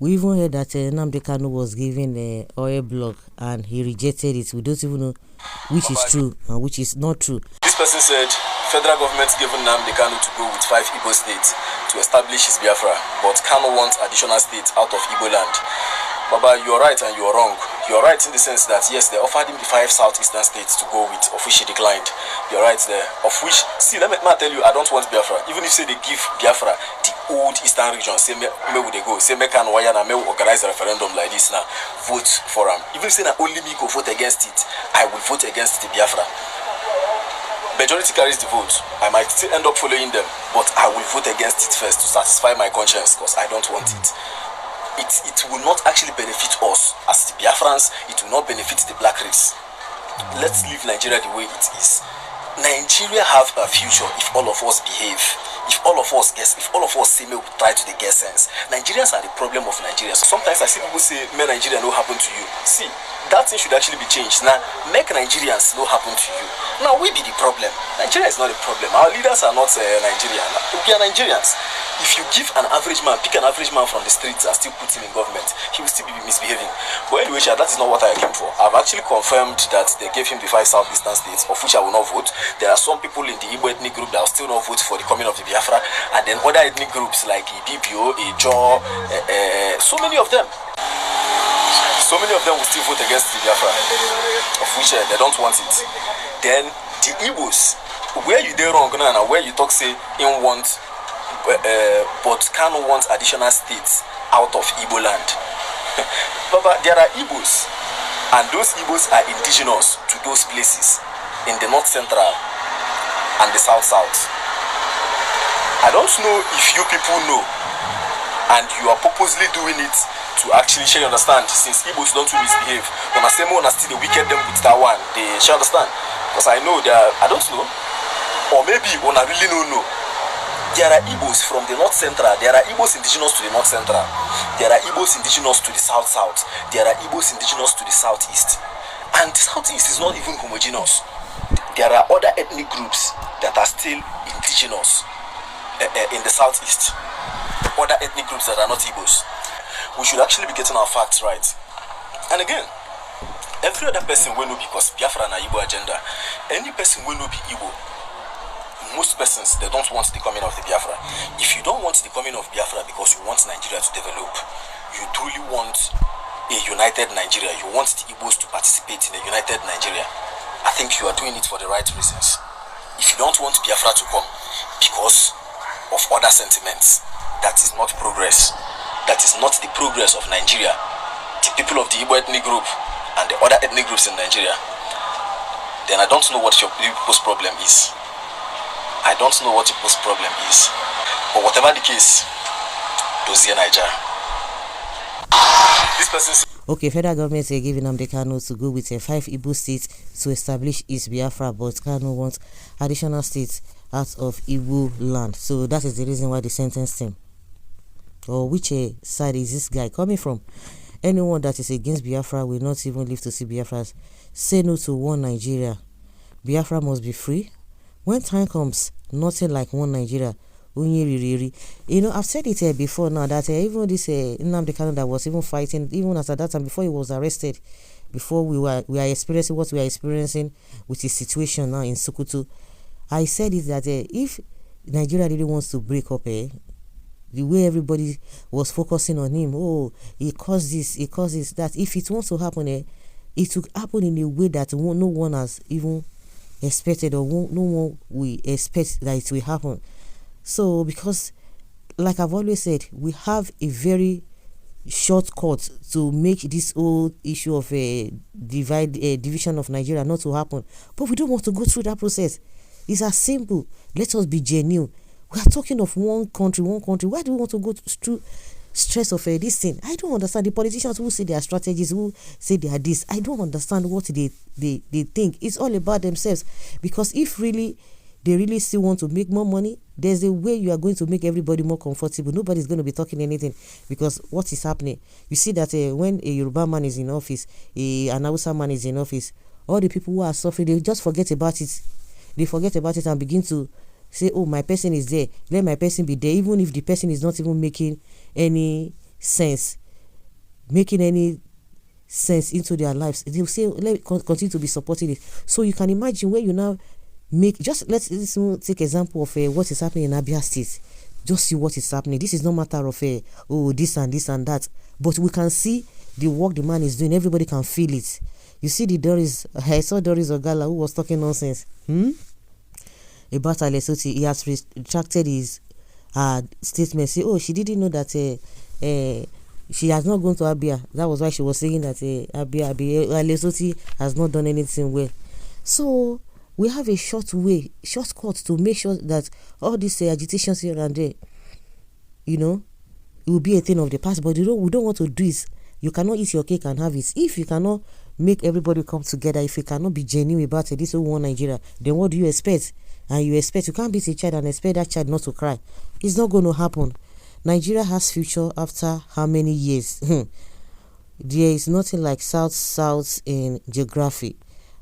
We even heard that Nnamdi Kanu was given a oil block and he rejected it. We don't even know which is true and which is not true. This person said federal government given Nnamdi Kanu to go with 5 Igbo states to establish his Biafra, but Kanu wants additional states out of Igbo land. Baba, you're right and you're wrong. You're right in the sense that yes, they offered him the 5 southeastern states to go with, of which he declined. You're right there. Of which, see, let me tell you, I don't want Biafra. Even if say they give Biafra the old eastern region, say me would they go, say me can wire and me organize a referendum like this now, vote for him. Even if say that only me go vote against it, I will vote against the Biafra. Majority carries the vote. I might still end up following them, but I will vote against it first to satisfy my conscience because I don't want it. It will not actually benefit us as the Biafrans. It will not benefit the black race. Let's leave Nigeria the way it is. Nigeria have a future if all of us behave. If all of us guess, if all of us say, we try to get sense. Nigerians are the problem of Nigeria. So sometimes I see people say, may Nigeria no happen to you. See, that thing should actually be changed. Now, make Nigerians no happen to you. Now, we be the problem. Nigeria is not the problem. Our leaders are not Nigerian. We are Nigerians. If you give an average man, pick an average man from the streets and still put him in government, he will still be misbehaving. But anyway, that is not what I came for. I've actually confirmed that they gave him the 5 southeastern states, of which I will not vote. There are some people in the Igbo ethnic group that will still not vote for the coming of the Biafra, and then other ethnic groups like Ibibio, Ijo, so many of them. So many of them will still vote against the Biafra, of which they don't want it. Then the Igbos, where you did wrong now, where you talk say in want. But Kanu wants additional states out of Igbo land. But there are Igbos, and those Igbos are indigenous to those places in the north central and the south. I don't know if you people know, and you are purposely doing it to actually share, understand, since Igbos don't misbehave. When I say more, I still wicked them with that one, they shall understand. Because I know that, I don't know, or maybe when I really don't know. There are Igbos from the north central. There are Igbos indigenous to the north central. There are Igbos indigenous to the south. There are Igbos indigenous to the southeast. And the southeast is not even homogeneous. There are other ethnic groups that are still indigenous in the southeast. Other ethnic groups that are not Igbos. We should actually be getting our facts right. And again, every other person will know, because Biafra na Igbo agenda. Any person will know be Igbo. Most persons, they don't want the coming of the Biafra. If you don't want the coming of Biafra because you want Nigeria to develop, you truly want a united Nigeria, you want the Igbos to participate in a united Nigeria, I think you are doing it for the right reasons. If you don't want Biafra to come because of other sentiments, that is not progress. That is not the progress of Nigeria, the people of the Igbo ethnic group and the other ethnic groups in Nigeria, then I don't know what your people's problem is. I don't know what people's problem is. But whatever the case, dossier Niger. This person. Okay, federal government is giving Nnamdi Kanu to go with 5 Igbo states to establish his Biafra, but Kanu wants additional states out of Igbo land. So that is the reason why they sentenced him. Or which side is this guy coming from? Anyone that is against Biafra will not even live to see Biafra. Say no to one Nigeria. Biafra must be free. When time comes, nothing like one Nigeria. You know, I've said it before now that even this Nnamdi Kanu that was even fighting, even at that time before he was arrested, before we are experiencing what we are experiencing with his situation now in Sokoto, I said it that if Nigeria really wants to break up, the way everybody was focusing on him, oh, he caused this, that if it wants to happen, it will happen in a way that no one has even expected, or no one will expect that it will happen. So because, like I've always said, we have a very shortcut to make this whole issue of a division of Nigeria not to happen, but we don't want to go through that process. It's as simple. Let us be genuine. We are talking of one country. Why do we want to go through stress of this thing? I don't understand. The politicians who say their strategies, who say they are this, I don't understand what they think. It's all about themselves. Because if they really still want to make more money, there's a way you are going to make everybody more comfortable. Nobody's going to be talking anything, because what is happening? You see that when a Yoruba man is in office, an Hausa man is in office, all the people who are suffering, they just forget about it. They forget about it and begin to say, oh, my person is there, let my person be there, even if the person is not even making any sense. making any sense into their lives. They will say, let me continue to be supporting it. So you can imagine where you now make, just let's take example of what is happening in Abia State. Just see what is happening. This is no matter of oh, this and that, but we can see the work the man is doing. Everybody can feel it. You see the Doris, I saw Doris Ogala who was talking nonsense about Alesoti. He has retracted his statement. Say, oh, she didn't know that she has not gone to Abia. That was why she was saying that Alesoti has not done anything well. So we have a shortcut to make sure that all these agitations here and there, it will be a thing of the past. But we don't want to do it. You cannot eat your cake and have it. If you cannot make everybody come together, if you cannot be genuine about it, this whole one Nigeria, then what do you expect? And you can't beat a child and expect that child not to cry. It's not going to happen. Nigeria has future after how many years? There is nothing like South in geography.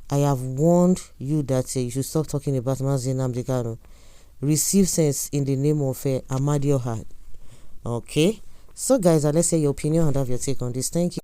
I have warned you that you should stop talking about Mazi Nnamdi Kanu. Receive sense in the name of Amadioha. Okay? So guys, let's say your opinion and have your take on this. Thank you.